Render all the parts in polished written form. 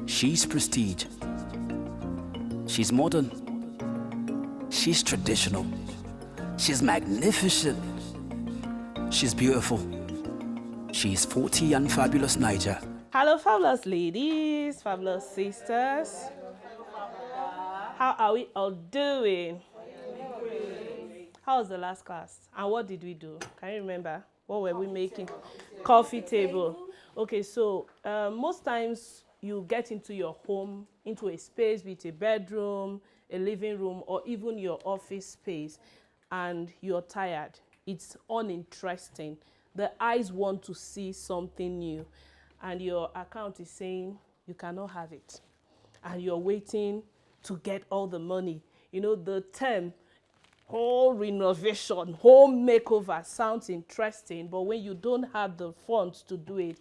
She's prestige. She's modern. She's traditional. She's magnificent. She's beautiful. She's 40 and fabulous Naija. Hello, fabulous ladies, fabulous sisters. How are we all doing? How was the last class? And what did we do? Can you remember? What were we making? Coffee table. Okay, so most times you get into your home, into a space with a bedroom, a living room, or even your office space, and you're tired. It's uninteresting. The eyes want to see something new, and your account is saying you cannot have it. And you're waiting to get all the money. You know, the term home renovation, home makeover sounds interesting, but when you don't have the funds to do it,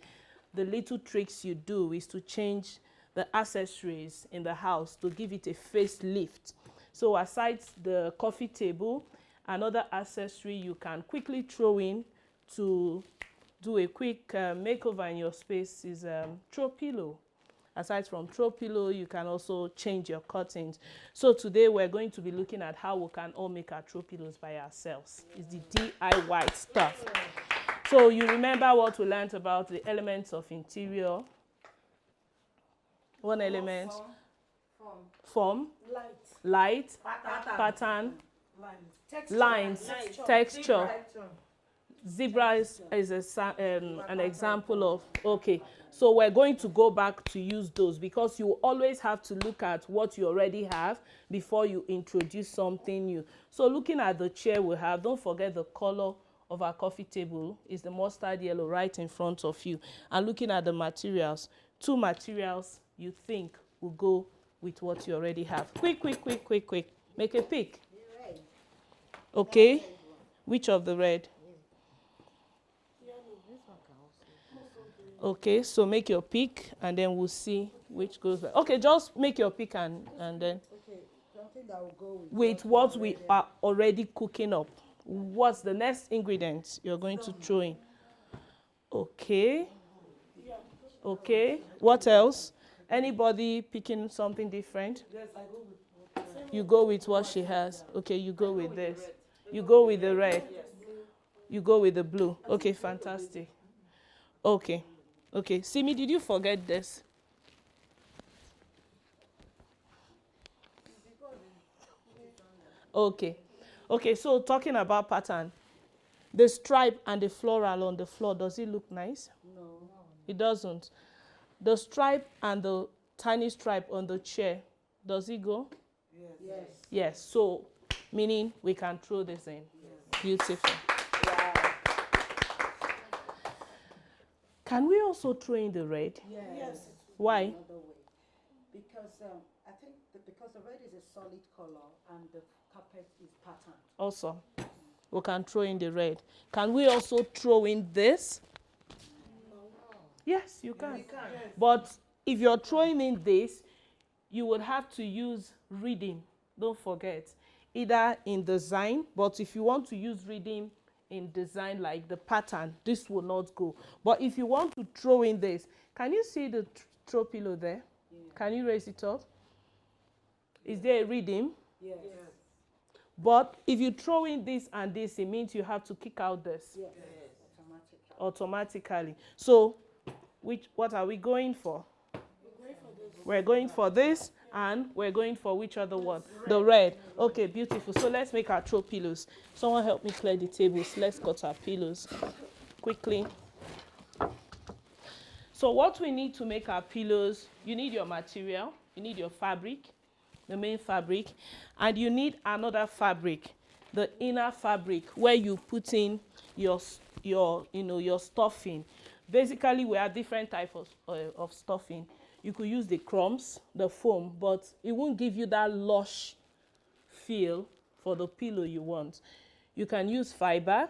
the little tricks you do is to change the accessories in the house to give it a facelift. So aside the coffee table, another accessory you can quickly throw in to do a quick makeover in your space is throw pillow. Aside from throw pillow, you can also change your curtains. So today we're going to be looking at how we can all make our throw pillows by ourselves. It's the DIY stuff. So you remember what we learned about the elements of interior. One element, form, light, pattern, lines, texture. Zebra is an example of, okay, so we're going to go back to use those because you always have to look at what you already have before you introduce something new. So looking at the chair we have, don't forget the color of our coffee table is the mustard yellow right in front of you. And looking at the materials, 2 materials you think will go with what you already have. Quick. Make a pick. Okay, which of the red? Okay, so make your pick and then we'll see which goes there. Okay, just make your pick and then Okay, something that will go with what we are already cooking up. What's the next ingredient you're going to throw in? Okay. Okay, what else? Anybody picking something different? Yes, I go with You go with what she has. Okay, you go with this. You go with the red. You go with the blue. Okay, fantastic. Okay. Okay, Simi, did you forget this? Okay. Okay, so talking about pattern, the stripe and the floral on the floor, does it look nice? no. It doesn't. The stripe and the tiny stripe on the chair, does it go? Yes. Yes, so meaning we can throw this in. Yes. Beautiful. Can we also throw in the red? Yes. Why? Another way. Because I think because the red is a solid color and the carpet is patterned. Awesome. We can throw in the red. Can we also throw in this? Yes, you can. But if you're throwing in this, you would have to use reading. Don't forget. Either in design, but if you want to use reading in design like the pattern, this will not go. But if you want to throw in this, can you see the throw pillow there? Yeah. Can you raise it up? Is there a reading? Yes. But if you throw in this and this, it means you have to kick out this. Yes. Automatically. So what are we going for? We're going for this, and we're going for which other one? The red. Okay, beautiful. So let's make our throw pillows. Someone help me clear the tables. Let's cut our pillows quickly. So what we need to make our pillows, you need your material, you need your fabric, the main fabric, and you need another fabric, the inner fabric, where you put in your stuffing. Basically, we have different types of stuffing. You could use the crumbs, the foam, but it won't give you that lush feel for the pillow you want. You can use fiber.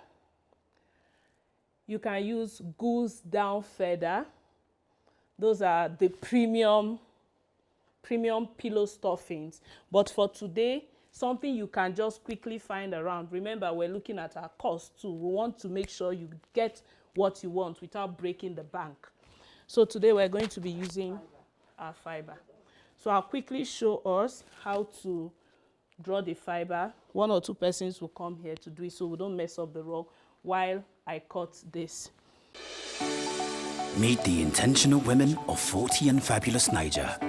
You can use goose down feather. Those are the premium pillow stuffings. But for today, something you can just quickly find around. Remember, we're looking at our cost too. We want to make sure you get what you want without breaking the bank. So today we're going to be using our fiber. So I'll quickly show us how to draw the fiber. 1 or 2 persons will come here to do it so we don't mess up the rock while I cut this. Meet the intentional women of 40 and fabulous Naija.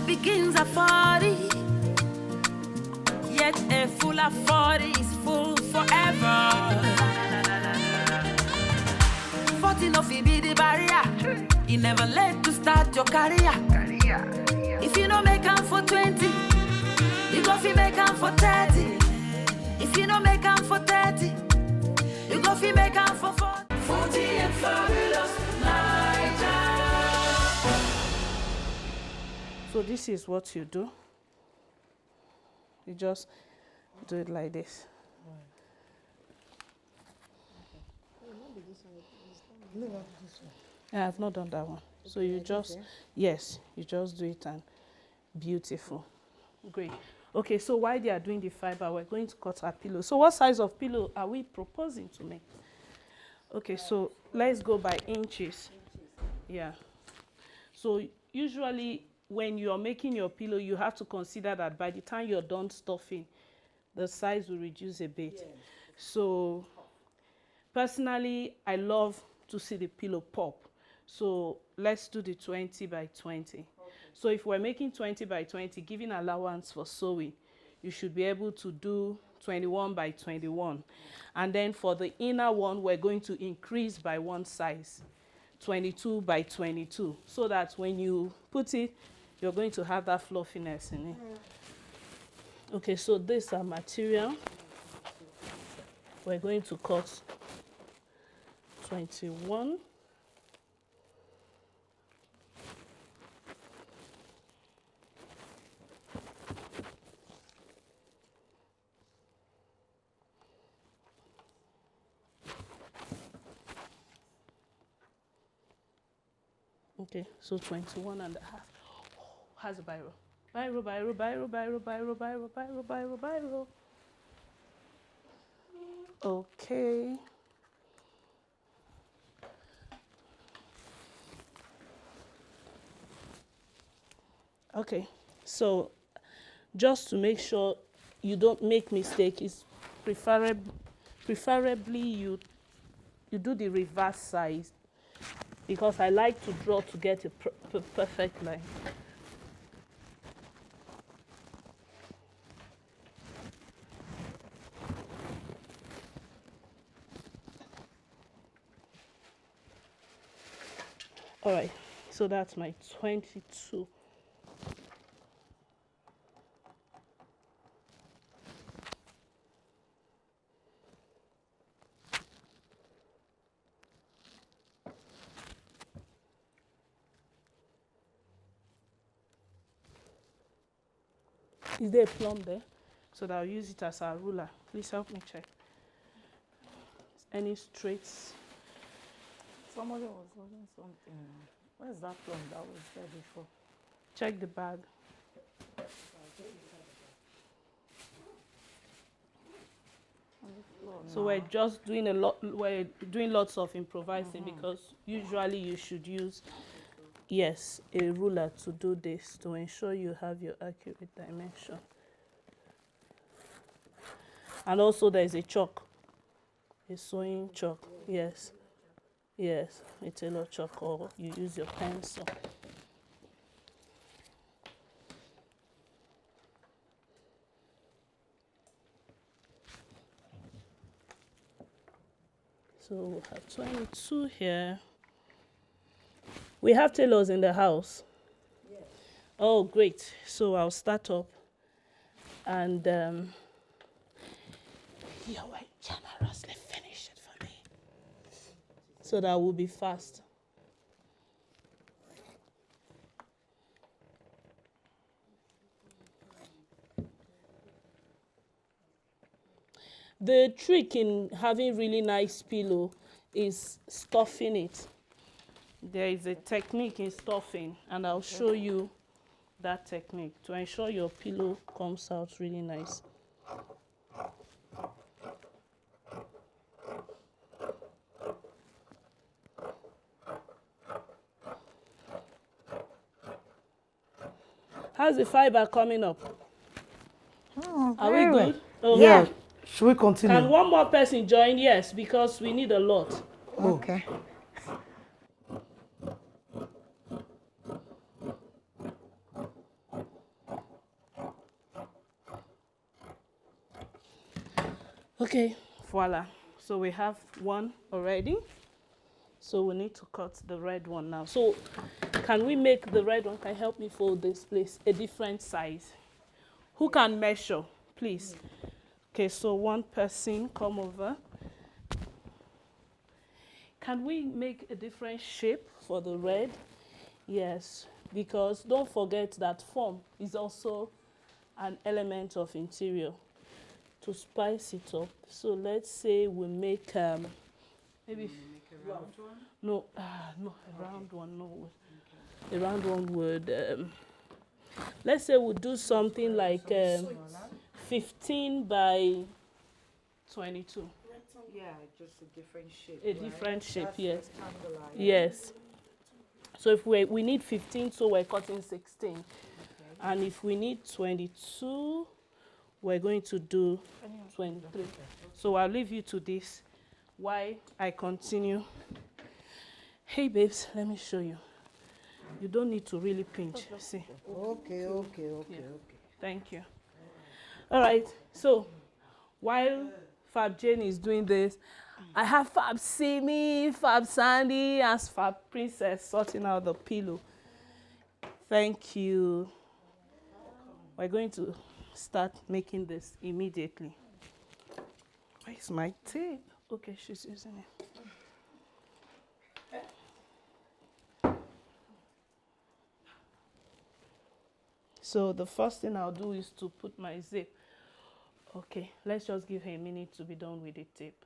Begins at 40, yet a full of 40 is full forever. 40 no fi be the barrier. It never late to start your career. If you no make 'em for 20, you go fi make 'em for 30. If you no make 'em for 30, you go fi make 'em for 40. 40 and fabulous Naija. So this is what you do. You just do it like this. Yeah, I've not done that one. So you just, yes, you just do it and beautiful. Great. Okay, so while they are doing the fiber, we're going to cut our pillow. So what size of pillow are we proposing to make? Okay, so let's go by inches. Yeah. So usually when you're making your pillow, you have to consider that by the time you're done stuffing, the size will reduce a bit. Yes. So personally, I love to see the pillow pop. So let's do the 20 by 20. Okay. So if we're making 20 by 20, giving allowance for sewing, you should be able to do 21 by 21. And then for the inner one, we're going to increase by 1 size, 22 by 22, so that when you put it, you're going to have that fluffiness in it. Okay, so this is our material. We're going to cut 21. Okay, so 21 and a half. Has a biro. Biro. Okay. Okay, so just to make sure you don't make mistake, it's preferably you do the reverse size, because I like to draw to get a perfect line. All right, so that's my 22. Is there a plumb there? So that I'll use it as our ruler. Please help me check. Any straights? Somebody was holding something. Where's that plum that was there before? Check the bag. So we're just doing we're doing lots of improvising, because usually you should use, yes, a ruler to do this, to ensure you have your accurate dimension. And also there's a chalk, a sewing chalk, yes. Yes, a tailor chalk, or you use your pencil. So we'll have 22 here. We have tailors in the house. Yes. Oh, great. So I'll start up. And you will generously finish it for me, so that will be fast. The trick in having really nice pillow is stuffing it. There is a technique in stuffing, and I'll show you that technique to ensure your pillow comes out really nice. How's the fiber coming up? Are we good? Okay. Yeah. Should we continue? Can one more person join? Yes, because we need a lot. Okay. Okay, voila. So we have one already. So we need to cut the red one now. So can we make the red one? Can you help me fold this, please? A different size. Who can measure, please? Okay, so one person come over. Can we make a different shape for the red? Yes, because don't forget that form is also an element of interior to spice it up. So let's say we make maybe Make a round one. no, no, a round one, no. A round one would, let's say we'll do something like 15 by 22. Yeah, just a different shape. A different shape, That's yes. rectangular, Yes. So if we need 15, so we're cutting 16. Okay. And if we need 22, we're going to do 23. So I'll leave you to this while I continue. Hey babes, let me show you. You don't need to really pinch. See. Okay. Thank you. All right. So while Fab Jane is doing this, I have Fab Simi, Fab Sandy, and Fab Princess sorting out the pillow. Thank you. We're going to start making this immediately. Where's my tape? Okay, she's using it. So the first thing I'll do is to put my zip. Okay, let's just give her a minute to be done with the tape.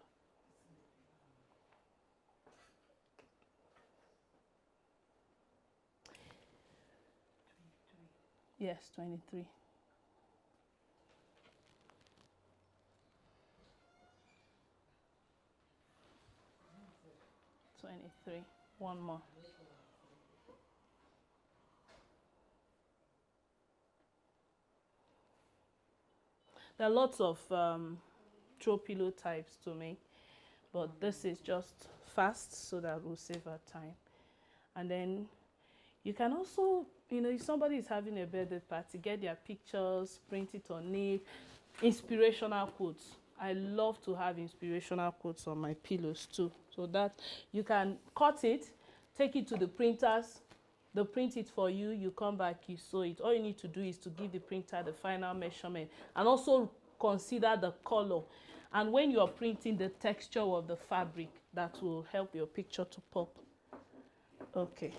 Yes, 23. One more. There are lots of throw pillow types to make, but this is just fast so that we'll save our time. And then you can also, if somebody is having a birthday party, get their pictures, print it on it, inspirational quotes. I love to have inspirational quotes on my pillows too, so that you can cut it, take it to the printers, they print it for you, you come back, you sew it. All you need to do is to give the printer the final measurement and also consider the color. And when you are printing, the texture of the fabric, that will help your picture to pop. Okay.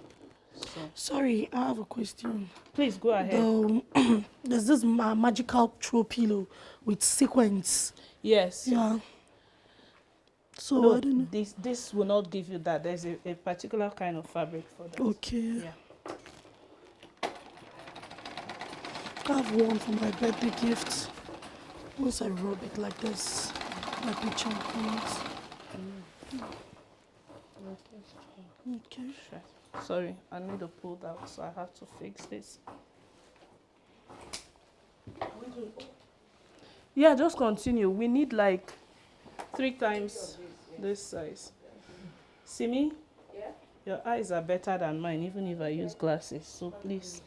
So, Sorry, I have a question. please go ahead. There's this magical throw pillow with sequins. Yes. Yeah. So No, I don't know. this will not give you that. There's a particular kind of fabric for that. Okay. Yeah. I have one for my birthday gift. Once I rub it like this, my picture comes. Okay. Sure. Sorry, I need to pull that, so I have to fix this. Yeah, just continue. We need like 3 times this size. See me? Yeah. Your eyes are better than mine, even if I use glasses. So please,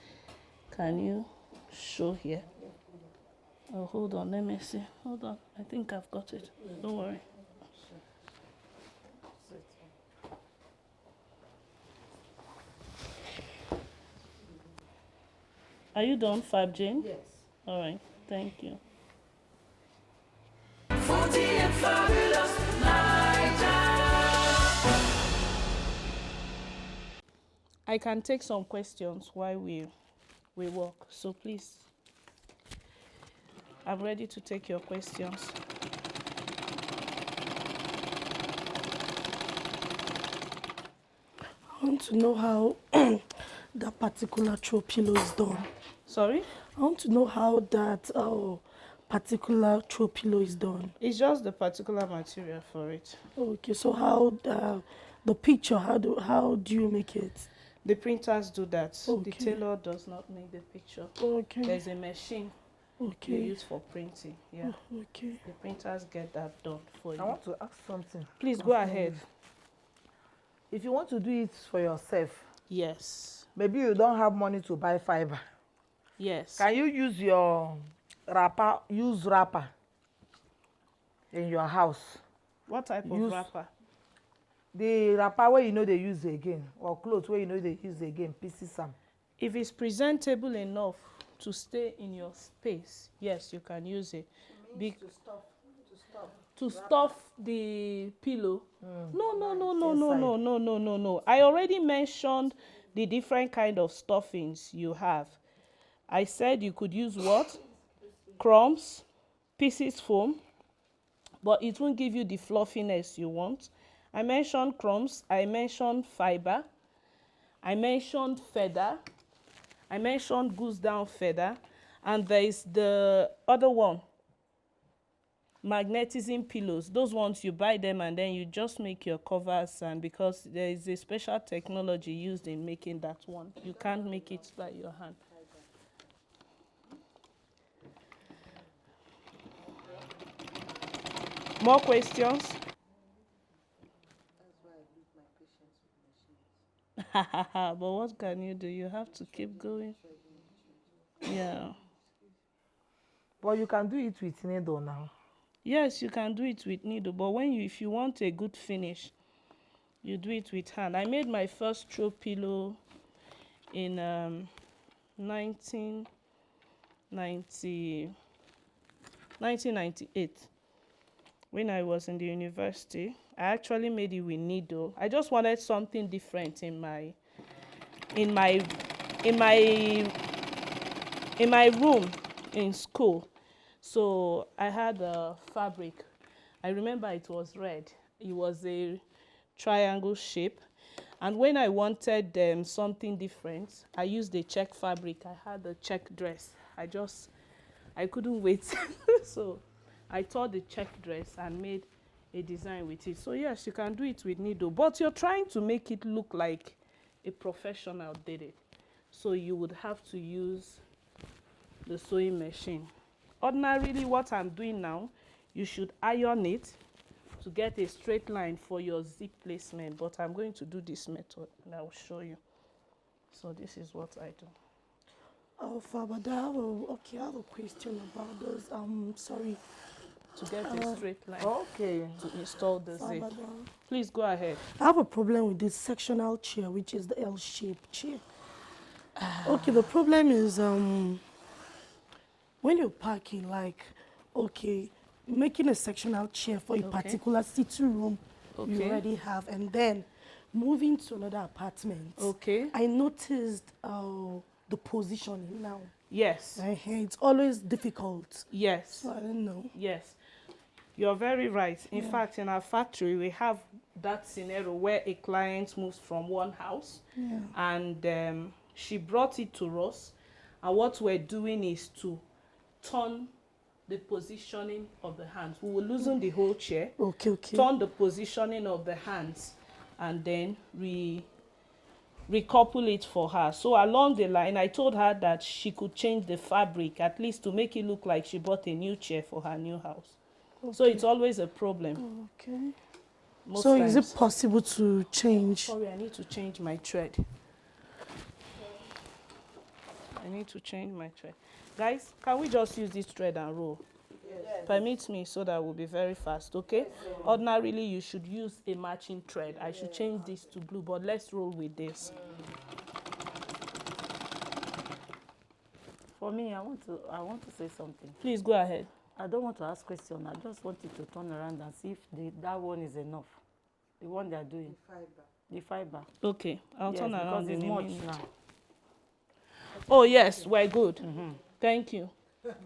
can you show here? Oh, hold on. Let me see. Hold on. I think I've got it. Don't worry. Are you done, Fab Jane? Yes. All right. Thank you. I can take some questions while we work. So please, I'm ready to take your questions. I want to know how that particular throw pillow is done. Sorry? I want to know how that particular throw pillow is done. It's just the particular material for it. Okay, so how the picture, how do you make it? The printers do that. Okay. The tailor does not make the picture. Okay. There's a machine you use for printing. Yeah. Okay. The printers get that done for you. I want to ask something. Please go ahead. If you want to do it for yourself, Yes. maybe you don't have money to buy fiber. Yes. Can you use your wrapper, wrapper in your house? What type of Use- wrapper? The wrapper where you know they use again, or clothes where you know they use again, pieces some. If it's presentable enough to stay in your space, yes, you can use it. To stuff the pillow. No. I already mentioned the different kind of stuffings you have. I said you could use what? Crumbs, pieces foam, but it won't give you the fluffiness you want. I mentioned crumbs, I mentioned fiber, I mentioned feather, I mentioned goose down feather, and there is the other one, magnetism pillows. Those ones you buy them and then you just make your covers, and because there is a special technology used in making that one, you can't make it by your hand. More questions? But what can you do? You have to keep going. Yeah. But you can do it with needle now. Yes, you can do it with needle, but if you want a good finish, you do it with hand. I made my first throw pillow in 1998 when I was in the university. I actually made it with needle. I just wanted something different in my room in school. So I had a fabric. I remember it was red. It was a triangle shape. And when I wanted something different, I used a check fabric. I had a check dress. I couldn't wait. So I tore the check dress and made a design with it. So yes, you can do it with needle, but you're trying to make it look like a professional did it. So you would have to use the sewing machine. Ordinarily, what I'm doing now, you should iron it to get a straight line for your zip placement, but I'm going to do this method and I will show you. So this is what I do. Oh, Father, I have a question about those. Sorry. To get a straight line. Okay. To install the zip. Father, Please go ahead. I have a problem with this sectional chair, which is the L-shaped chair. Okay, the problem is when you're parking, making a sectional chair for a particular sitting room you already have, and then moving to another apartment. Okay. I noticed the positioning now. Yes. It's always difficult. Yes. So I don't know. Yes. You're very right. In fact, in our factory, we have that scenario where a client moves from one house and she brought it to us. And what we're doing is to turn the positioning of the hands. We will loosen the whole chair, turn the positioning of the hands, and then recouple it for her. So along the line, I told her that she could change the fabric, at least to make it look like she bought a new chair for her new house. So it's always a problem. Okay. Most so times. is it possible to change? Sorry, I need to change my thread. Guys, can we just use this thread and roll? Yes. Permit me so that we'll be very fast, okay? Yes. Ordinarily, you should use a matching thread. I should change this to blue, but let's roll with this. For me, I want to say something. Please go ahead. I don't want to ask question. I just want you to turn around and see if that one is enough. The one they are doing. The fiber. Okay, I'll turn around because in it's a much minute. now. Oh yes, we're good. Thank you. Because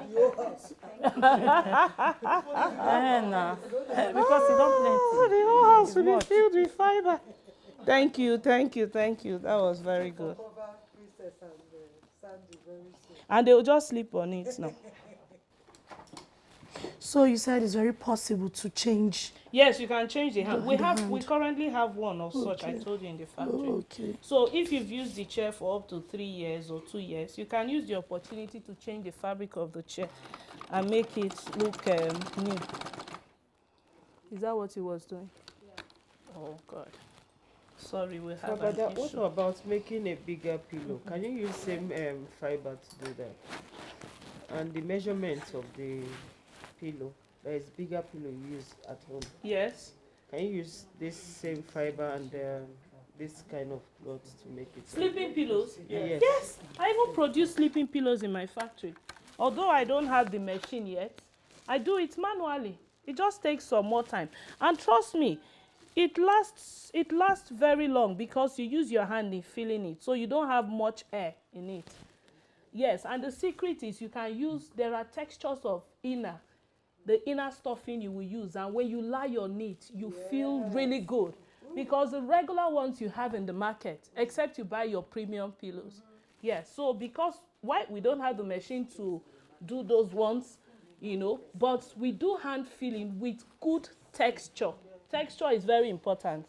you don't plenty. The whole house will be filled with fiber. Thank you. That was very good. Cover Princess and Sandy very soon. And they'll just sleep on it now. So you said it's very possible to change. Yes, you can change the hand. The We hand. currently have one of such. I Okay. told you in the factory. Oh, okay. So if you've used the chair for up to 3 years or 2 years, you can use the opportunity to change the fabric of the chair and make it look new. Is that what he was doing? Yeah. Oh God. Sorry, we have But an what issue. about making a bigger pillow? Can you use same fiber to do that? And the measurement of the pillow, there is bigger pillow you use at home. Yes. Can you use this same fiber and this kind of cloth to make it? Sleeping pillows? Yes. Yes. I even produce sleeping pillows in my factory. Although I don't have the machine yet, I do it manually. It just takes some more time. And trust me, it lasts very long because you use your hand in filling it, so you don't have much air in it. Yes, and the secret is you can use, there are textures of the inner stuffing you will use, and when you lie on it, you feel really good. Because the regular ones you have in the market, except you buy your premium pillows. Yes, so because why we don't have the machine to do those ones, you know, but we do hand filling with good texture. Texture is very important.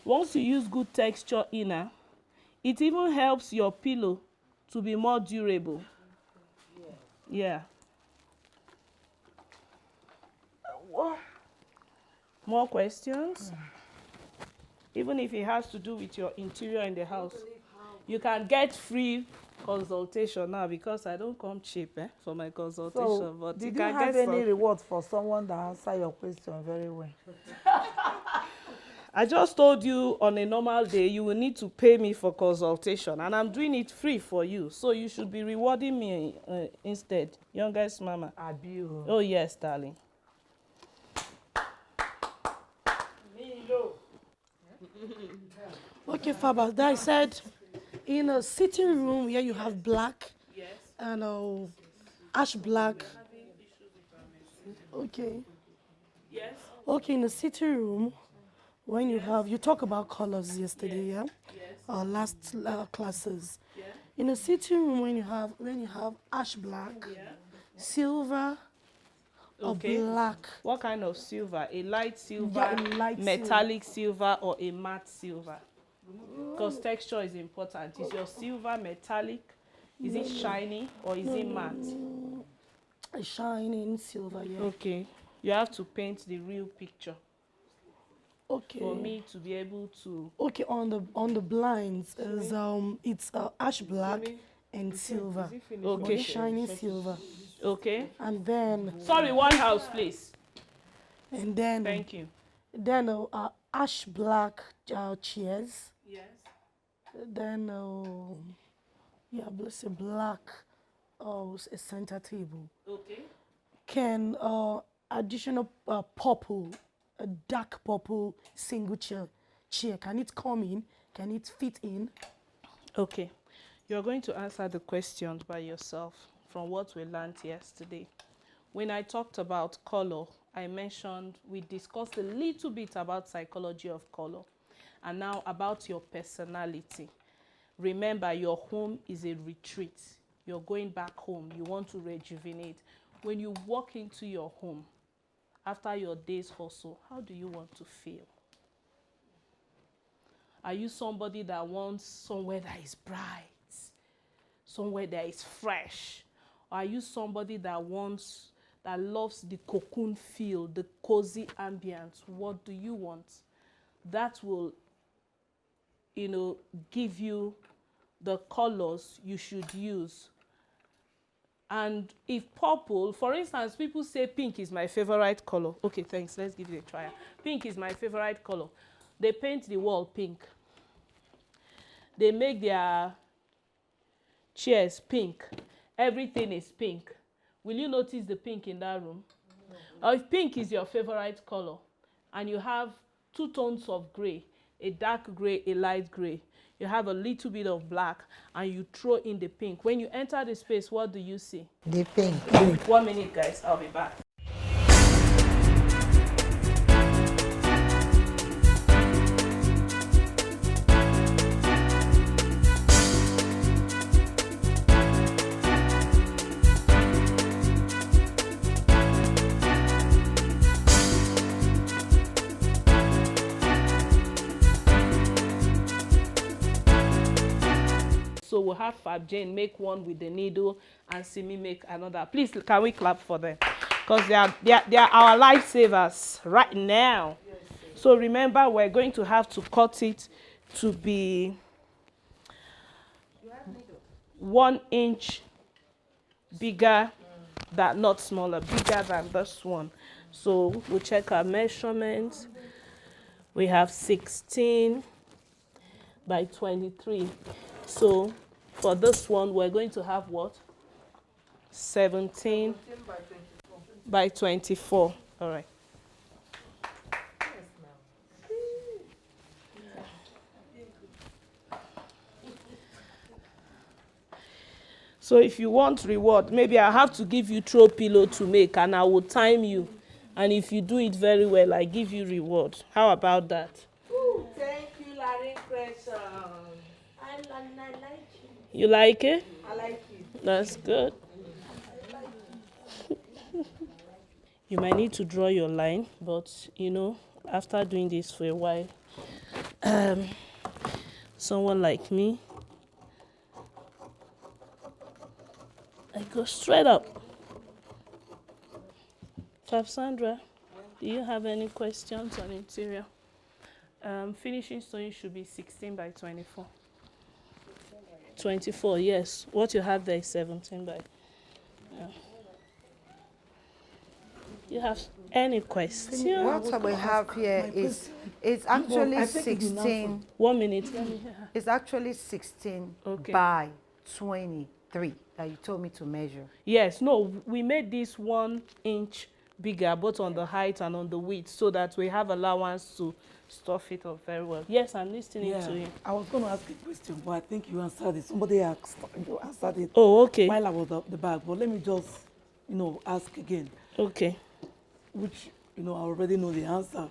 Once you use good texture inner, it even helps your pillow to be more durable. Yeah. More questions? Even if it has to do with your interior in the house, you can get free consultation now because I don't come cheap for my consultation. So, But did you you can have get any some. reward for someone that answered your question very well? I just told you on a normal day you will need to pay me for consultation, and I'm doing it free for you. So you should be rewarding me instead, youngest mama. Abio. Oh yes, darling. Okay, Faba, that I said in a sitting room where you have black and ash black. Okay. Yes. Okay, in a sitting room, when you have, you talk about colors yesterday, yeah? Last classes. In a sitting room, when you have ash black, silver, or black. What kind of silver? A light silver, Yeah, a light metallic silver, or a matte silver? Because texture is important. Is your silver metallic? Is it shiny or is it matte? A shining silver, yeah. Okay. You have to paint the real picture Okay. for me to be able to. Okay, on the blinds is it's ash black and silver. Okay. Shiny silver. Okay. And then Sorry, one house, please. Thank you. Then ash black chairs. Yes. Then let's say black a center table. Okay. Can additional purple, a dark purple single chair, can it come in? Can it fit in? Okay. You're going to answer the questions by yourself from what we learned yesterday. When I talked about color, we discussed a little bit about psychology of color, and now about your personality. Remember, your home is a retreat. You're going back home. You want to rejuvenate. When you walk into your home after your day's hustle, how do you want to feel? Are you somebody that wants somewhere that is bright, somewhere that is fresh? Or are you somebody that loves the cocoon feel, the cozy ambience? What do you want? That will, give you the colors you should use. And if purple, for instance, people say pink is my favorite color. Okay, thanks. Let's give it a try. Pink is my favorite color. They paint the wall pink. They make their chairs pink. Everything is pink. Will you notice the pink in that room? Or if pink is your favorite color and you have 2 tones of gray, a dark gray, a light gray, you have a little bit of black, and you throw in the pink. When you enter the space, what do you see? The pink. 1 minute, guys. I'll be back. also we'll have Fab Jane make one with the needle and Simi make another. Please, can we clap for them? Because they are our lifesavers right now. So remember, we're going to have to cut it to be 1 inch bigger, that not smaller, bigger than this one. So we'll check our measurements. We have 16 by 23. So for this one, we're going to have what? 17 by 24. All right. So if you want reward, maybe I have to give you throw pillow to make and I will time you. And if you do it very well, I give you reward. How about that? Ooh, thank you, Larry Crescent. I like it. You like it? I like it. That's good. You might need to draw your line, but you know, after doing this for a while, someone like me, I go straight up. Fab Sandra, do you have any questions on interior? Finishing sewing should be 16 by 24. 24, yes. What you have there is 17 by. Yeah. You have any questions? What we have here is it's actually 16. 1 minute. Let me hear. It's actually 16 Okay. by 23 that you told me to measure. Yes, no, we made this 1 inch bigger, both on the height and on the width, so that we have allowance to stuff it up very well. Yes, I'm listening to you. I was going to ask a question, but I think you answered it. Somebody asked, you answered it. Oh, okay. While I was at the back, but let me just, ask again. Okay. Which, I already know the answer.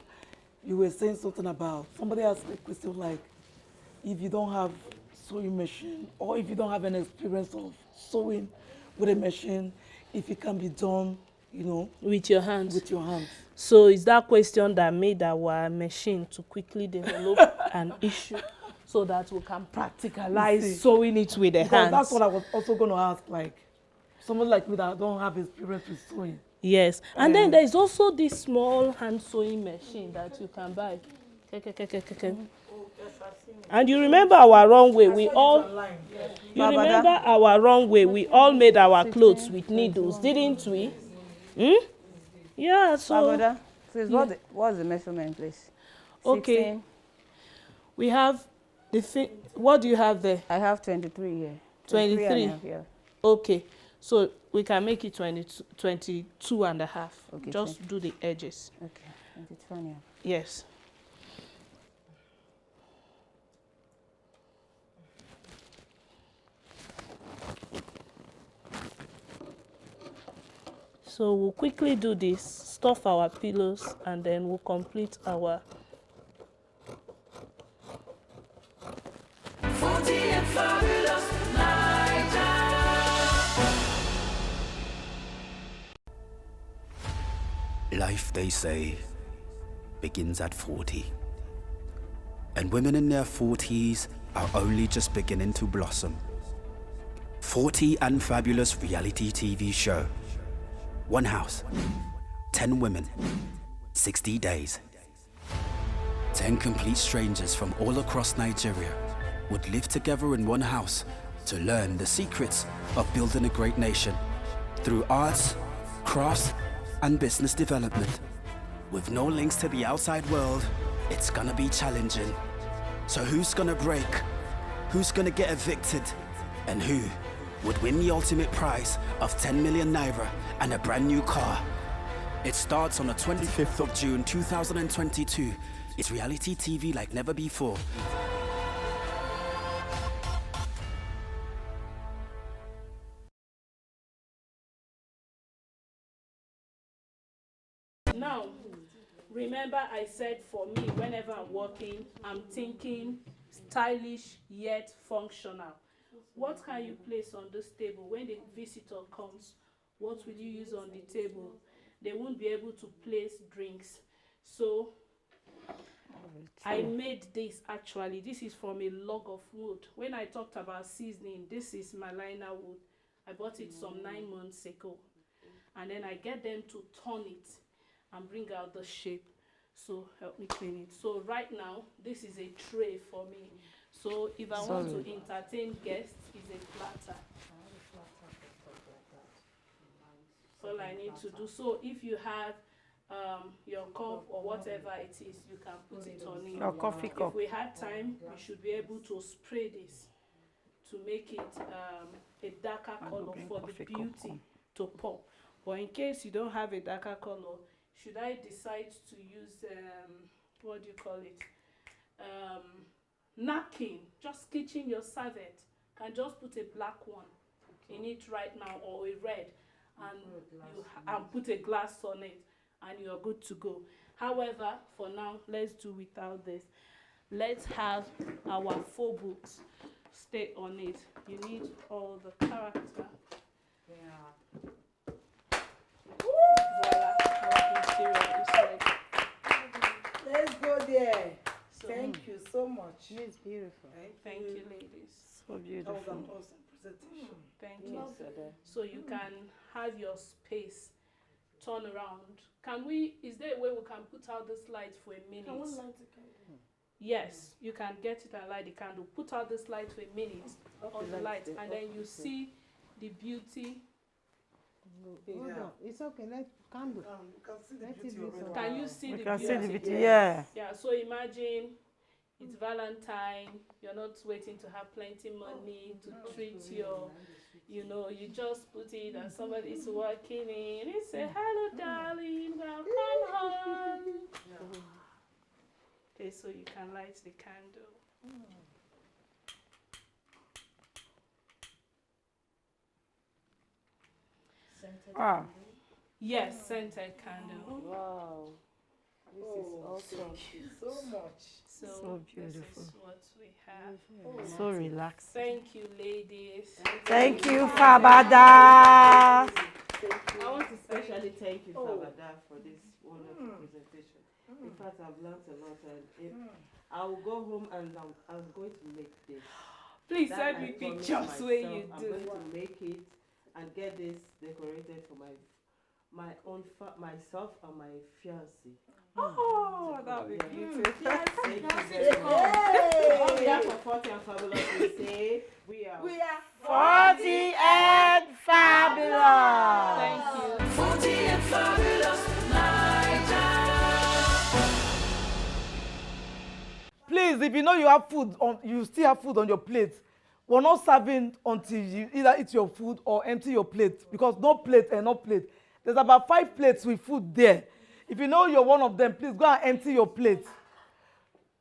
You were saying something about, somebody asked a question like, if you don't have sewing machine, or if you don't have an experience of sewing with a machine, if it can be done, with your hands. With your hands. So is that question that made our machine to quickly develop an issue so that we can practicalize sewing it with the hands? That's what I was also going to ask, like, someone like me that don't have experience with sewing. Yes, and then there is also this small hand sewing machine that you can buy. And you remember our runway, we all made our clothes with needles, didn't we? Yeah, so please, what's the measurement, please? Okay. 16. We have what do you have there? I have 23 here. 23. Yeah. Okay, so we can make it 22 and a half. Okay, just do the edges. Okay, 22 and a half. Yes. So we'll quickly do this, stuff our pillows, and then we'll complete our. Life, they say, begins at 40. And women in their 40s are only just beginning to blossom. 40 and Fabulous reality TV show. 1 house, 10 women, 60 days. 10 complete strangers from all across Nigeria would live together in one house to learn the secrets of building a great nation through arts, crafts, and business development. With no links to the outside world, it's gonna be challenging. So who's gonna break? Who's gonna get evicted? And who would win the ultimate prize of 10 million naira and a brand new car? It starts on the 25th of June 2022. It's reality TV like never before. Now, remember I said for me, whenever I'm working, I'm thinking stylish yet functional. What can you place on this table? When the visitor comes, what will you use on the table? They won't be able to place drinks. So I made this actually. This is from a log of wood. When I talked about seasoning, this is Malina wood. I bought it some 9 months ago. And then I get them to turn it and bring out the shape. So help me clean it. So right now, this is a tray for me. So if I want to entertain guests, it's a platter. All I need to do. So if you have your cup or whatever it is, you can put it on it. Your coffee cup. If we had time, we should be able to spray this to make it a darker color for the beauty to pop. But in case you don't have a darker color, should I decide to use what do you call it? Napkin, just stitching your serviette. Can just put a black one in it right now or a red, and put a glass on it, and you're good to go. However, for now, let's do without this. Let's have our 4 books stay on it. You need all the character. Voila, our interior is ready. Let's go there. So, thank you so much. It's beautiful. Thank you, ladies. So beautiful. That was an awesome presentation. Thank you. So you can have your space turn around. Is there a way we can put out this light for a minute? Can we light the candle? Yes, you can get it and light the candle. Put out this light for a minute on the light, and then you see the beauty. Hold on. It's okay. Let candle. You can see the Let beauty it be already. so. Can you see We the can beauty? see the beauty, yeah. Yeah, so imagine it's Valentine, you're not waiting to have plenty money to treat your, you just put it and somebody is walking in, they say, hello darling, welcome home. Okay, so you can light the candle. Yes, scented candle. Wow. This is awesome. Thank you so much. So beautiful. This is what we have. So relaxed. Thank you, ladies. Thank you, Fabada. I want to especially thank you, Fabada, for this wonderful presentation. In fact, I've learned a lot, and I will go home and I'm going to make this. Please That send me I promise pictures when you myself. do. I'm going to make it and get this decorated for my own myself and my fiancé. Oh, that would be beautiful. Thank you very much. On behalf of 40 and Fabulous, we say we are 40 and fabulous. Thank you. 40 and fabulous Naija. Please, if you know you have food you still have food on your plate, we're not serving until you either eat your food or empty your plate, because no plate and no plate. There's about 5 plates with food there. If you know you're one of them, please go and empty your plate.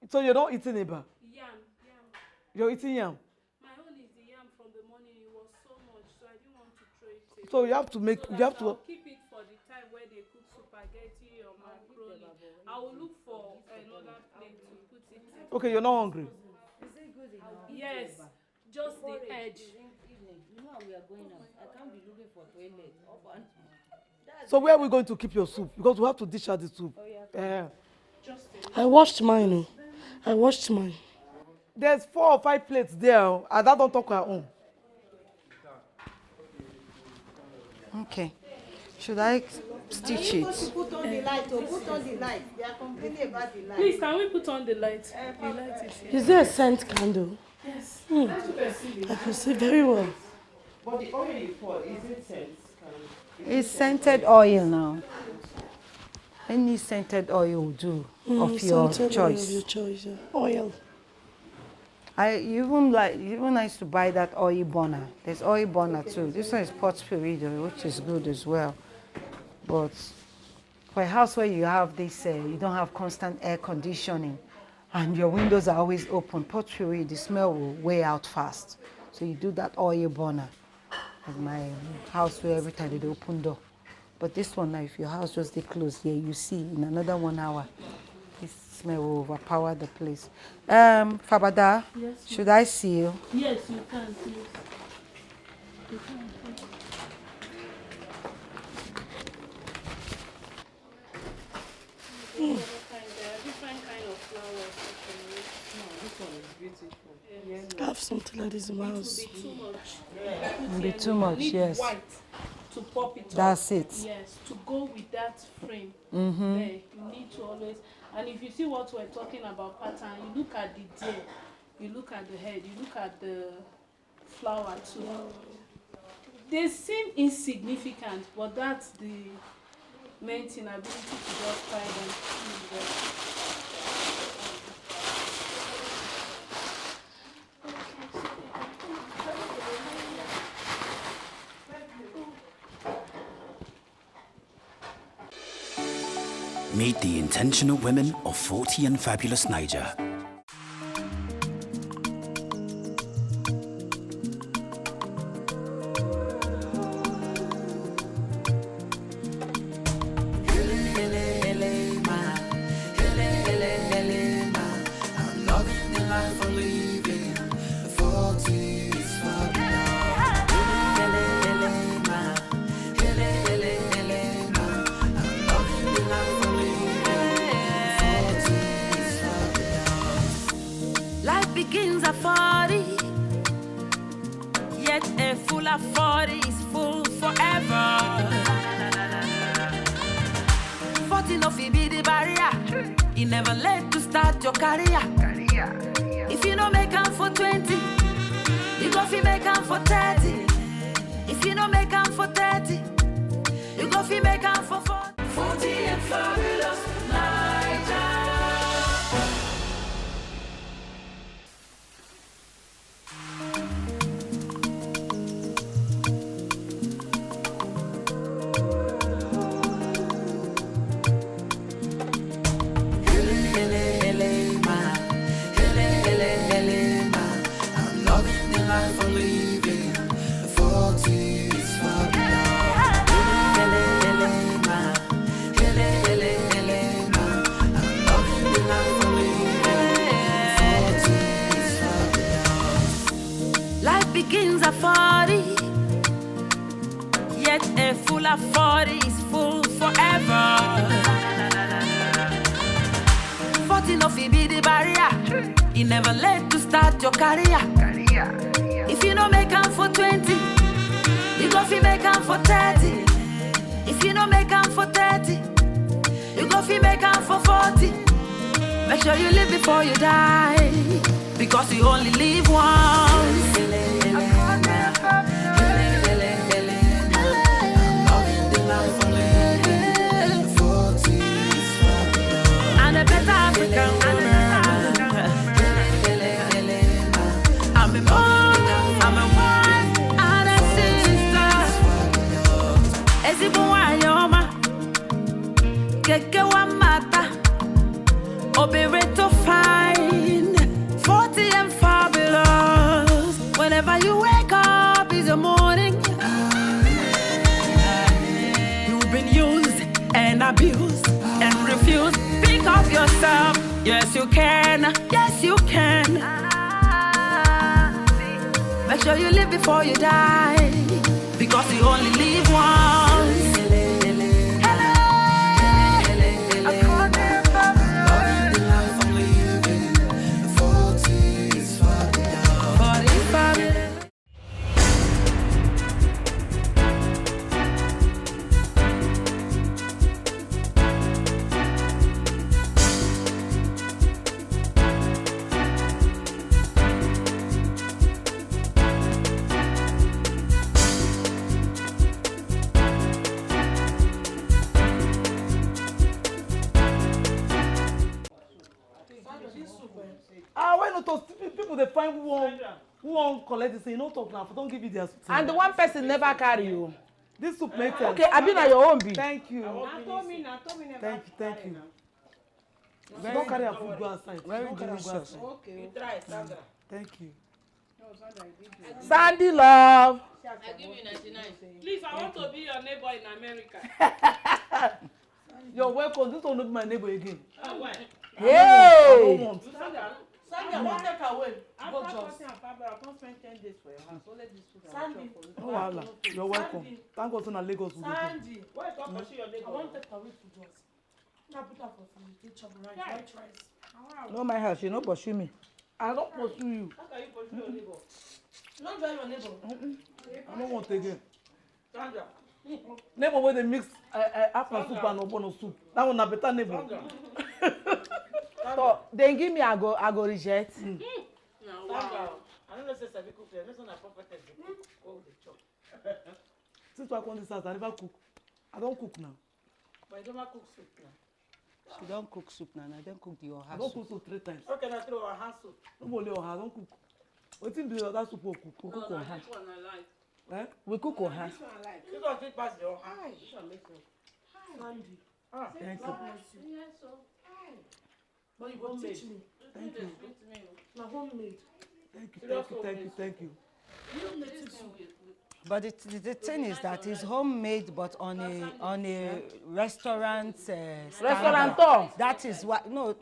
So you're not eating it. Yam. You're eating yam. My own is the yam from the morning. It was so much, so I didn't want to throw it away. So you have to make, So you have I'll to. keep it for the time where they cook spaghetti or macaroni. I will look for another plate to put it in. Okay, you're not hungry. Yes, just the edge. You know we are going out. I can't be looking for toilet. So where are we going to keep your soup? Because we have to dish out the soup. Just I washed mine. I washed mine. There's 4 or 5 plates there, and that don't talk our own. Okay. Should I stitch it? Put on the light. Put on the light. They are complaining about the light. please, can we put on the light? The light is here. Is there a scent candle? Yes. I can see very well. But the oil you pour, is it scent? It's scented oil now. Any scented oil will do of your Scented choice. Oil of your choice. Yeah. Oil. I even used to buy that oil burner. There's oil burner too. This one is potpourri, which is good as well. But for a house where you have this, you don't have constant air conditioning, and your windows are always open, potpourri, the smell will wear out fast. So you do that oil burner. Like my house where every time they open door. But this one now, if your house just stay closed here, you see in another 1 hour, this smell will overpower the place. Fabada, Yes, should I seal? Yes, you can, please. You can. There are different kind of flowers. one is beautiful. Have something like this in my house. It will be too much. It will be too much, You need yes. white to pop it That's up. it. Yes, to go with that frame. There, you need to always, and if you see what we're talking about pattern, you look at the tail, you look at the head, you look at the flower too. They seem insignificant, but that's the main thing, ability to just try them. Meet the intentional women of 40 and fabulous Naija. Begins at 40, yet a full of 40 is full forever. 40 no fi be the barrier. You never late to start your career. If you no make am for 20, you go fi make am for 30. If you no make am for 30, you go fi make am for 40. 40 and fabulous Naija. Begins at 40, yet a full of 40 is full forever. 40 no fi be the barrier. You never late to start your career. If you no make am for 20, you go fi make am for 30. If you no make am for 30, you go fi make am for 40. Make sure you live before you die, because you only live once. And a better African woman. I'm a mom, I'm a wife, and a sister. Ezibu wanyoma, keke wa mata, obereto fine, 40 and fabulous. Whenever you wake up is the morning. You've been used and abused and refused. Pick up yourself. Yes, you can. Yes, you can. Make sure you live before you die, because you only live once. Why not talk? People they find who won't collect this, you know, talk now. Don't give you their soup. And the one person never carry you. This soup makes sense. Okay, I've been at your own be. Thank you. Thank you. Don't carry our food go outside. Very delicious. Okay, you try, Sandra. Thank you. Sandy love. I give you 99. Please, I want to be your neighbor in America. You're welcome. This will not be my neighbor again. Oh, why? Hey! I don't want. Sandra, don't take away. After passing a fiber, I can't spend 10 days for your house. So let this food Sandy. No wahala. You're welcome. Thank God on Lagos. Sandy. Why you talk to your neighbor? I want to take away food just. Now put up for food. Take chop rice, white rice. No, my house, you know, pursue me. I don't pursue you. How can you pursue your neighbor? Not drive your neighbor. I don't want again. Sandra. Neighbor where they mix after soup and obono soup. That one a better neighbor. So then give me I go reject. No, Sandra. I don't know say sabi cook there. This one na prophetess dey cook. Oh, the chop. Since I come this house, I never cook. I don't cook now. But you don't cook soup now. She don't cook soup now. I don't cook the oha I don't soup. cook soup 3 times. Okay, now throw our hand soup. No only oha, I don't cook. Wetin be the other soup we cook? We cook oha. This one I like. Eh? We cook oha. This one I like. This one fit pass the oha. This one make sense. Sandy. Ah, Thank you. Yes, so. But you go teach me. Thank you. Na homemade. Thank you. Thank you. Thank you. Thank you. You native soup. But the thing is that it's homemade, but on a restaurant standard. Restaurateur. That is what no.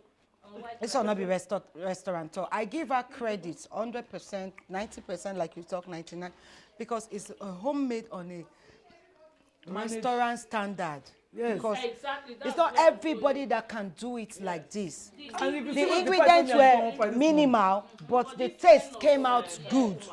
This will not be restaurateur. I give her credit 100%, 90%, like you talk 99, because it's a homemade on a restaurant standard. Yes. Because Exactly. it's not everybody that can do it like this. And if you see The what ingredients person has done for were this minimal, but the taste came out good.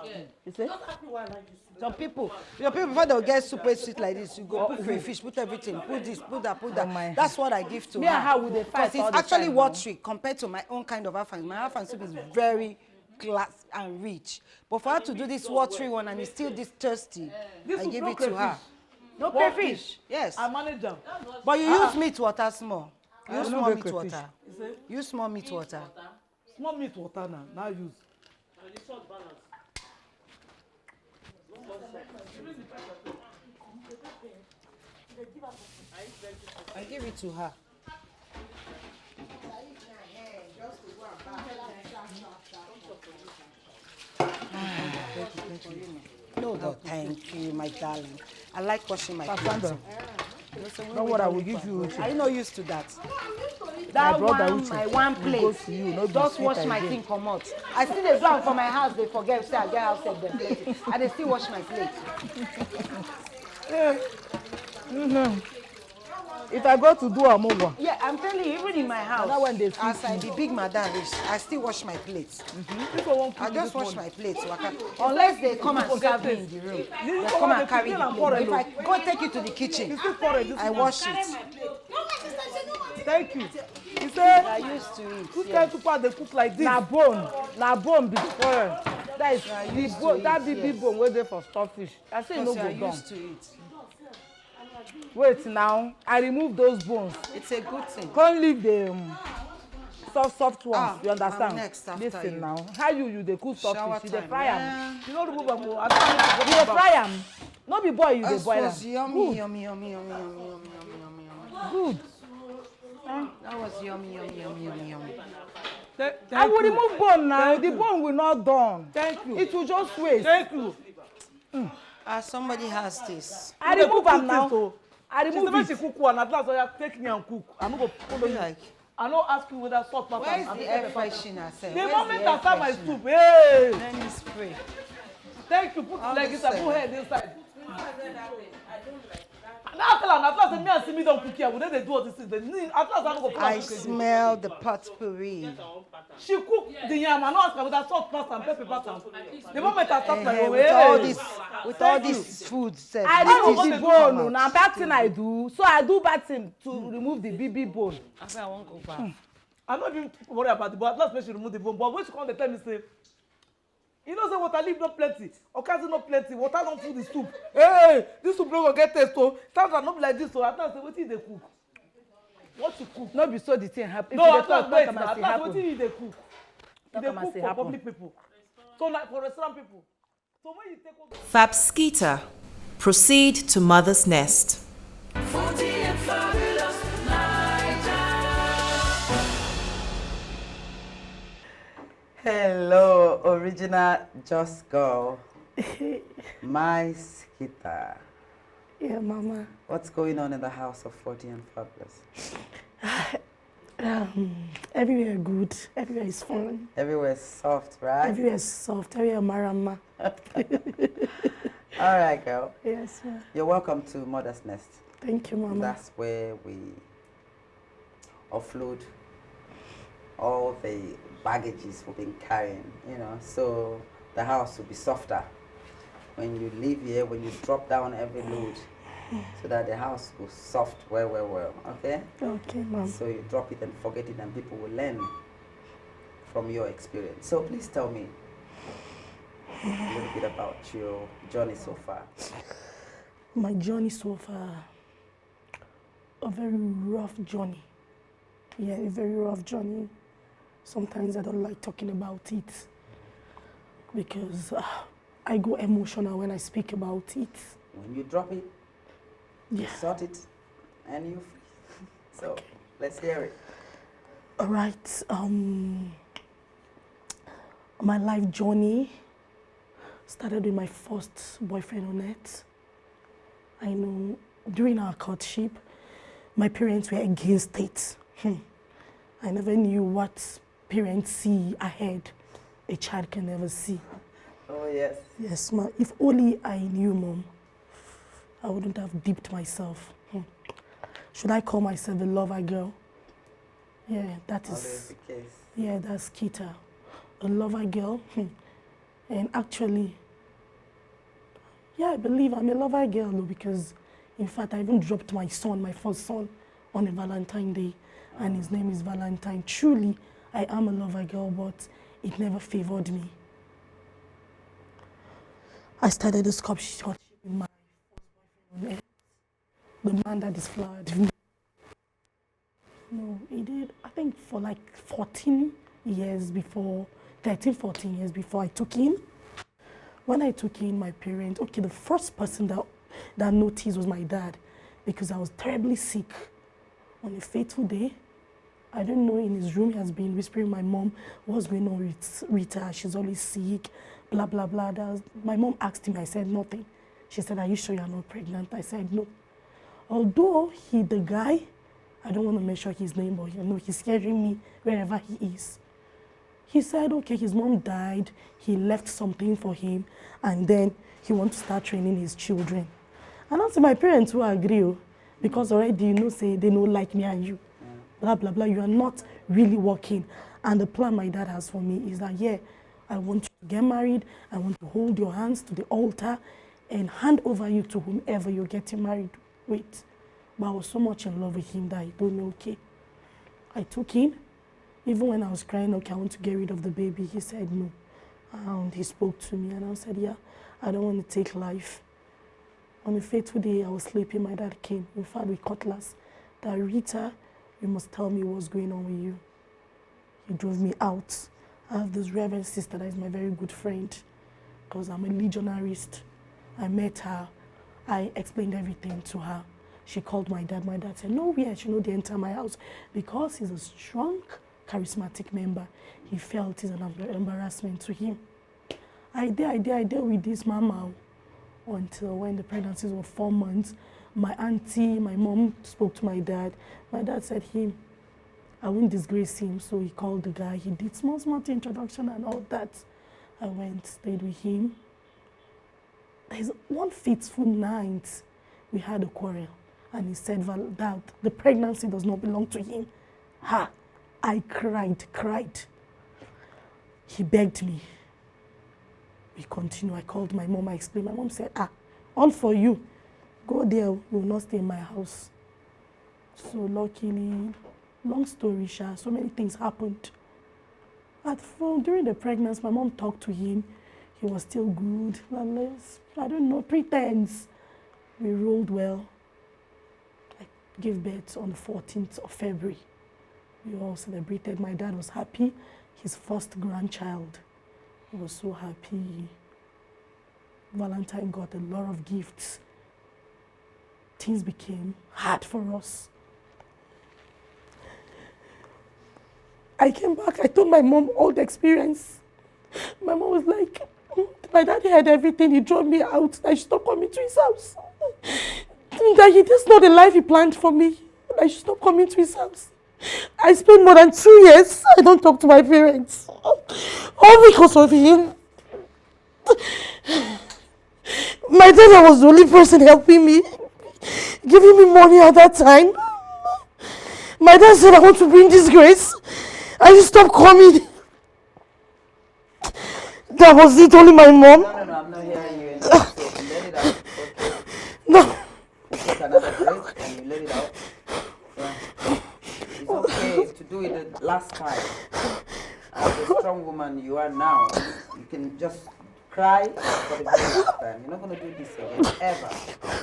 You see? Not everyone like this. Some people before they'll get super sweet like this, you go put crayfish, put everything, put this, put that, put that. That's what I give to Me her. and her with the Because fight all it's the actually time, watery compared to my own kind of afan. My afan soup is very glass and rich. But for her to do this watery one and it's still this thirsty, This I soup give no it to her. crayfish. No One crayfish. fish. Yes. I manage them. But you use meat water small. Use I small don't meat get crayfish. water. You say? Use small meat water. Small meat water now. Now use. The salt balance. I give it to her. No, thank you, my darling. I like washing my clothes. Don't worry, I will give you. Are you not used to that? My That brother one, Uche my one will plate. go to you, no be Just sweet wash my again. thing come out. I still dey do am for my house. They forget say I get house help them plate. I dey still wash my plate. If I go to do a move, Yeah, I'm telling you, even in my house, that one dey as I be big madam reach, I still wash my plates. I just wash my plates, waka. Unless they come and serve me in the room. They come and carry the plate. If I go take it to the kitchen, I wash it. Thank you. You say I used to it. two times super they cook like this. na bone be spoil. That is the used to bone, it, that big yes. bone wey dey for stockfish. I say e no Because go I down. used to it. Wait now, I remove those bones. It's a good thing. Come leave the soft ones. Ah, You understand? I'm next after This thing you. now. How you dey cook Shower stockfish? You dey time. fry am. Yeah. You know remove them. I don't You dey fry am. No be boil you dey That boil was am. yummy, yummy, yummy, yummy, yummy, yummy, yummy, yummy. Good. That was yummy, yummy, yummy, yummy, yummy. I will remove bone now. The bone will not done. Thank you. It will just waste. Thank you. Somebody has this. I You dey remove cook am this now. o. I She say remove make she it. cook one. At last, I take me and cook. I no go follow you. Like, I no ask you whether salt pass where's am. the air freshener? Sir? The Where's moment the I air start my freshener? soup, hey! Let me spray. Thank you. Put All leg this inside. Put time. head inside. Now tell am. At last, say me and Simi don cook here. We dey do all these things. At last, I no go put am I cook again. smell the potpourri. She cook the yam. I no ask her whether salt pass am, pepper pass am. The moment I start my own, With all Thank you. this food, sir. I How remove you the go dey do bone. Na bad thing I do. So I do bad thing to remove the BB bone. I won't go back. I no even worry about it, but at last make she remove the bone. But when she come, they tell me say, you know say water leave no plenty, okazi no plenty, water don full the soup. Hey, this soup no go get taste o. Sandra no be like this o. At last say wetin you dey cook? What you cook? No be so the thing happen. No, If you at dey last talk wait am na. as At e last wetin happen. you dey cook? You Talk dey am as cook e for happen. public people. So like for restaurant people. So when you take over. Fabskita, proceed to mother's nest. Hello, original Just Girl. My Skita. Yeah, Mama. What's going on in the house of WODDI and Fabulous? Everywhere good. Everywhere is fun. Everywhere's soft, right? Everywhere is soft. Everywhere marama. All right, girl. Yes, ma. You're welcome to Mother's Nest. Thank you, Mama. That's where we offload all the baggages we've been carrying, you know, so the house will be softer. When you live here, when you drop down every load, so that the house will soft well, okay? Okay, ma'am. So you drop it and forget it and people will learn from your experience. So please tell me a little bit about your journey so far. My journey so far, a very rough journey. Yeah, a very rough journey. Sometimes I don't like talking about it because I go emotional when I speak about it. When you drop it, you sort it, and you free. So okay. Let's hear it. All right. My life journey started with my first boyfriend on earth. I know during our courtship, my parents were against it. I never knew what parents see ahead a child can never see. Oh, yes. Yes, ma. If only I knew, Mom, I wouldn't have dipped myself. Should I call myself a lover girl? Yeah, that is. The case. Yeah, that's Kita. A lover girl. And actually, yeah, I believe I'm a lover girl because, in fact, I even dropped my son, my first son, on a Valentine's Day, and his name is Valentine. Truly, I am a lover girl, but it never favored me. I started this courtship with my first boyfriend, the man that is flowered. No, he did, I think, for like 14 years before, 13, 14 years before I took him. When I took in my parents, okay, the first person that noticed was my dad because I was terribly sick. On a fateful day, I don't know, in his room he has been whispering my mom, what's going on with Rita? She's always sick, blah, blah, blah. My mom asked him, I said nothing. She said, are you sure you're not pregnant? I said no. Although the guy, I don't want to mention his name, but you know, he's scaring me wherever he is. He said, okay, his mom died, he left something for him, and then he wants to start training his children. And also my parents will agree, because already, you know, say they don't like me and you, blah, blah, blah. You are not really working. And the plan my dad has for me is that, yeah, I want you to get married, I want to hold your hands to the altar and hand over you to whomever you're getting married with. But I was so much in love with him that I told me, okay. I took him. Even when I was crying, okay, I want to get rid of the baby, he said no. And he spoke to me and I said, yeah, I don't want to take life. On a fateful day, I was sleeping, my dad came, in fact, with cutlass, that Rita, you must tell me what's going on with you. He drove me out. I have this reverend sister that is my very good friend because I'm a legionarist. I met her. I explained everything to her. She called my dad. My dad said, no, I should not enter my house because he's a strong, charismatic member. He felt it's an embarrassment to him. I did with this mama until when the pregnancies were 4 months. My auntie, my mom spoke to my dad. My dad said I won't disgrace him, so he called the guy. He did small introduction and all that. I went, stayed with him. There's one fateful night, we had a quarrel, and he said that the pregnancy does not belong to him. I cried. He begged me. We continued. I called my mom, I explained. My mom said, all for you. Go there, you will not stay in my house. So luckily, long story short, so many things happened. During the pregnancy, my mom talked to him. He was still good. I don't know, pretense. We rolled well. I gave birth on the 14th of February. We all celebrated. My dad was happy. His first grandchild. He was so happy. Valentine got a lot of gifts. Things became hard for us. I came back, I told my mom all the experience. My mom was like, my dad heard everything, he drove me out, I should stop coming to his house. That that's not the life he planned for me. I should stop coming to his house. I spent more than 2 years, I don't talk to my parents. All because of him. My dad was the only person helping me, giving me money at that time. My dad said I want to bring disgrace. I should stop coming. that was it, only my mom. No, I'm not hearing you enough. So let it out. Okay. No. You take another breath and you let it out. Yeah. It's okay to do it the last time. As a strong woman you are now, you can just cry for the very last time. You're not going to do this again, ever.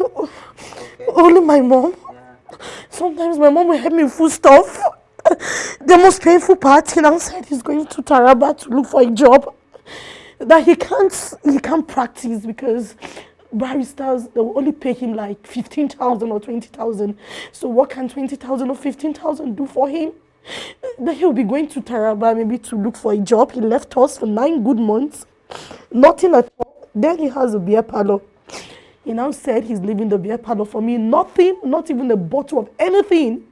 Okay? Only my mom. Yeah. Sometimes my mom will help me with food stuff. The most painful part, he now said he's going to Taraba to look for a job that he can't practice because baristas, they will only pay him like 15,000 or 20,000. So what can 20,000 or 15,000 do for him? Then he'll be going to Taraba maybe to look for a job. He left us for 9 good months. Nothing at all. Then he has a beer parlor. He now said he's leaving the beer parlor for me. Nothing, not even a bottle of anything.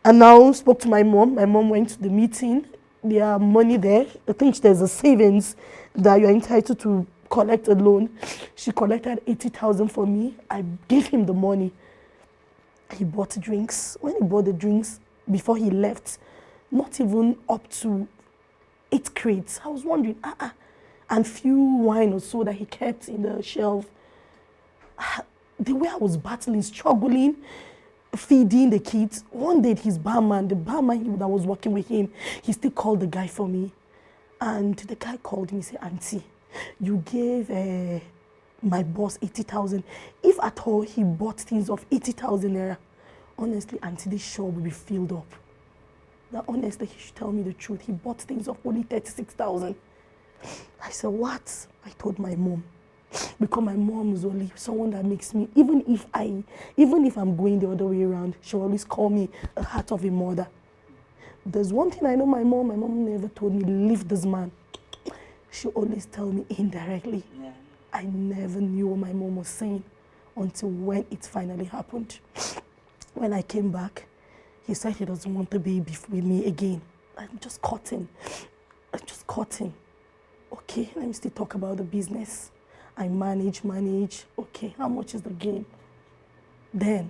And now spoke to my mom. My mom went to the meeting. There are money there. I think there's a savings that you're entitled to collect a loan. She collected 80,000 for me. I gave him the money. He bought drinks. When he bought the drinks, before he left, not even up to 8 crates. I was wondering, and few wine or so that he kept in the shelf. The way I was battling, struggling, feeding the kids. One day the barman that was working with him, he still called the guy for me. And the guy called me and said, Auntie, you gave my boss 80,000. If at all he bought things of 80,000 naira, honestly, Auntie, this shop will be filled up. That honestly, he should tell me the truth. He bought things of only 36,000. I said, what? I told my mom. Because my mom is only someone that makes me, even if I'm going the other way around, she'll always call me a heart of a mother. There's one thing I know my mom never told me, leave this man. She always tell me indirectly. Yeah. I never knew what my mom was saying until when it finally happened. When I came back, he said he doesn't want to be with me again. I'm just cutting. Okay, let me still talk about the business. I manage. Okay, how much is the gain? Then,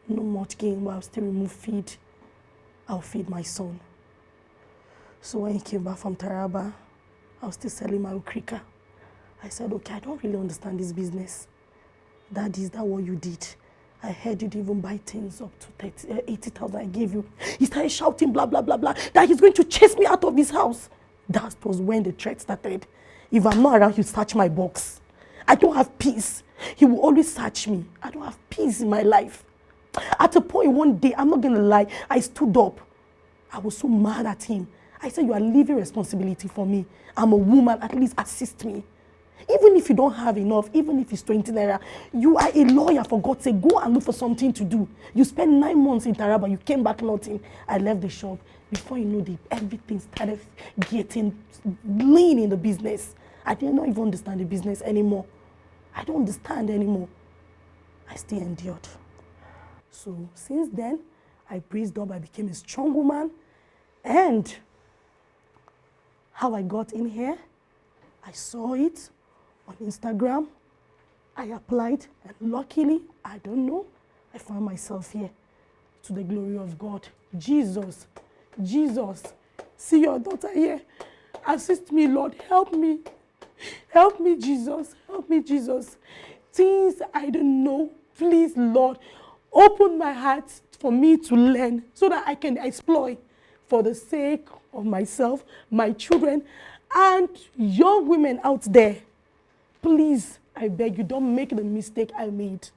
no much gain, but I'll still remove feed. I'll feed my son. So when he came back from Taraba, I was still selling my okrika. I said, okay, I don't really understand this business. Daddy, is that what you did? I heard you'd even buy things up to 80,000 I gave you. He started shouting, blah, blah, blah, blah, that he's going to chase me out of his house. That was when the threat started. If I'm not around, he'll search my box. I don't have peace. He will always search me. I don't have peace in my life. At a point one day, I'm not going to lie, I stood up. I was so mad at him. I said, you are leaving responsibility for me. I'm a woman, at least assist me. Even if you don't have enough, even if it's 20 naira, you are a lawyer, for God's sake. Go and look for something to do. You spent 9 months in Taraba, you came back nothing. I left the shop. Before you know it, everything started getting lean in the business. I did not even understand the business anymore. I don't understand anymore. I still endured. So since then, I praised up, I became a strong woman. And how I got in here, I saw it on Instagram. I applied, and luckily, I don't know, I found myself here. To the glory of God. Jesus, see your daughter here. Assist me, Lord, help me. Help me, Jesus. Help me, Jesus. Things I don't know, please, Lord, open my heart for me to learn so that I can explore for the sake of myself, my children, and young women out there. Please, I beg you, don't make the mistake I made.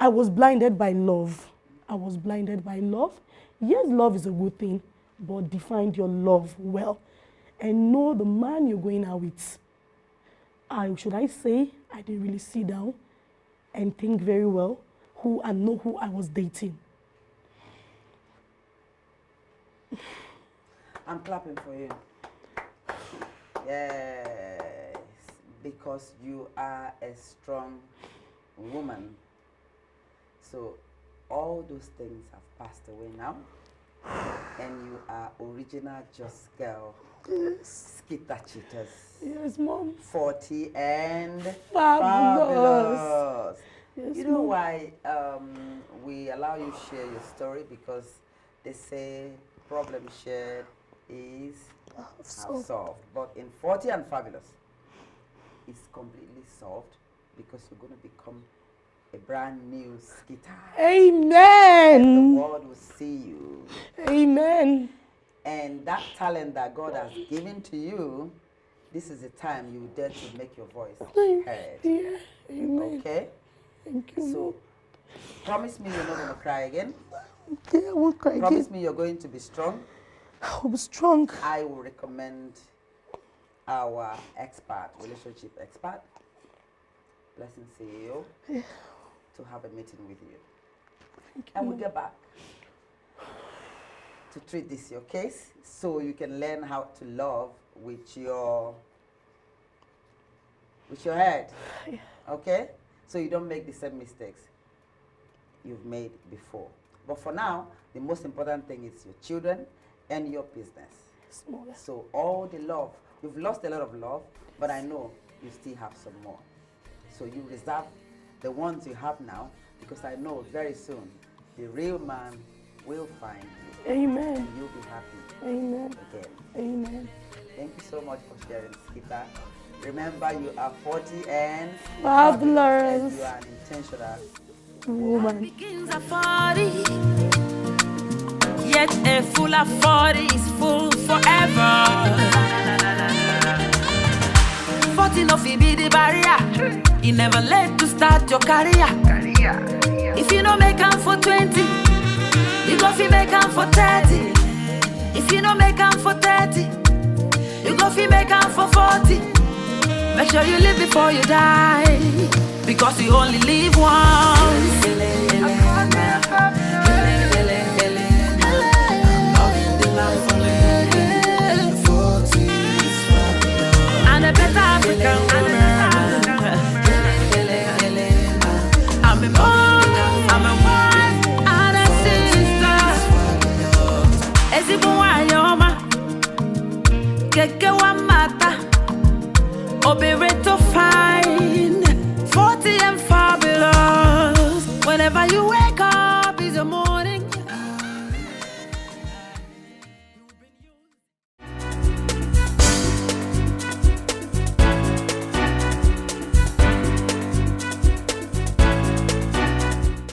I was blinded by love. Yes, love is a good thing, but define your love well and know the man you're going out with. I didn't really sit down and think very well and know who I was dating. I'm clapping for you. Yes, because you are a strong woman. So all those things have passed away now. And you are original Just Girl. Yes. Skitter Cheaters. Yes, Mom. 40 and fabulous. Yes, you know Mom. why we allow you to share your story? Because they say problem shared is half solved. solved. But in 40 and fabulous, it's completely solved because you're going to become a brand new skitter. Amen. And the world will see you. Amen. And that talent that God has given to you, this is the time you dare to make your voice heard. Yeah. Amen. Okay? Thank you. So, promise me you're not going to cry again. Yeah, I won't cry Promise again. me you're going to be strong. I'll be strong. I will recommend our expert, relationship expert, Blessing CEO, to have a meeting with you. And we'll get back to treat this your case so you can learn how to love with your head. Okay? So you don't make the same mistakes you've made before. But for now, the most important thing is your children and your business. So all the love, you've lost a lot of love, but I know you still have some more. So you reserve the ones you have now, because I know very soon the real man will find you. Amen. And you'll be happy. Amen. Again. Amen. Thank you so much for sharing, Skita. Remember, you are 40 and fabulous. And you are an intentional woman. Begins at 40, yet a full of 40 is full forever. 40 no fi be the barrier. You never late to start your career. If you no make am for 20, you go fi make am for 30. If you no make am for 30, you go fi make am for 40. Make sure you live before you die, because you only live once.